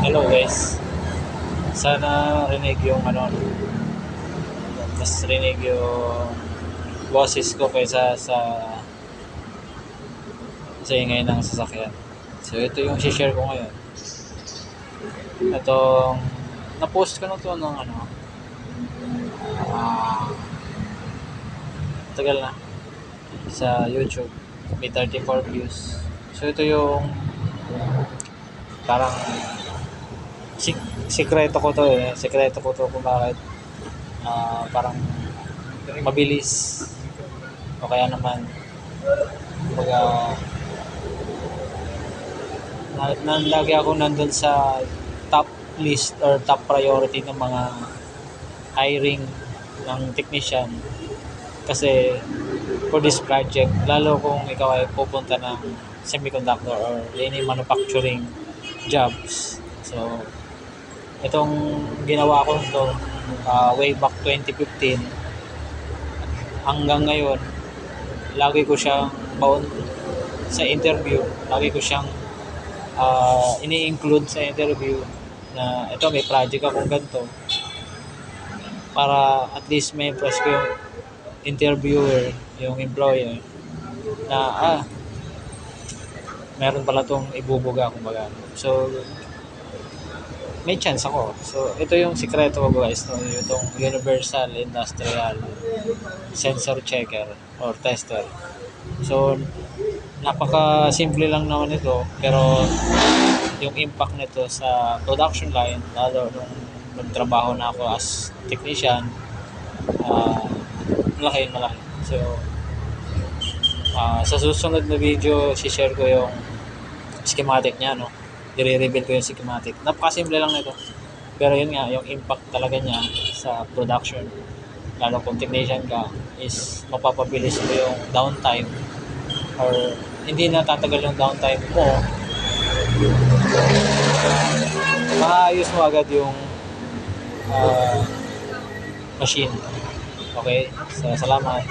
Hello guys. Sana rinig yung mas rinig yung boses ko kaysa sa ingay ng sasakyan. So ito yung share ko ngayon. Itong na-post ko na to ng ah, tagal na sa YouTube. May 34 views. So ito yung parang sikreto ko to eh. Sikreto ko to kung bakit parang mabilis o kaya naman kumbaga lagi ako nandun sa top list or top priority ng mga hiring ng technician kasi for this project, lalo kung ikaw ay pupunta ng semiconductor or any manufacturing jobs. So itong ginawa ko nito way back 2015 hanggang ngayon, lagi ko siyang baon sa interview, lagi ko siyang ini-include sa interview na ito may project akong ganito para at least may impress ko yung interviewer, yung employer na meron pala tong ibubuga kumbaga. So may chance ako. So ito yung sikreto ko guys, no? Itong Universal Industrial Sensor Checker or Tester. So napaka simple lang naman ito pero yung impact nito sa production line lalo nung nagtrabaho na ako as technician, malaki. So sa susunod na video share ko yung schematic niya, no? I-reveal ko yung schematic. Napakasimple lang nito, pero yun nga yung impact talaga niya sa production lalo kung technician ka is mapapabilis mo yung downtime or hindi na tatagal yung downtime mo, maayos mo agad yung machine. Okay? So, salamat.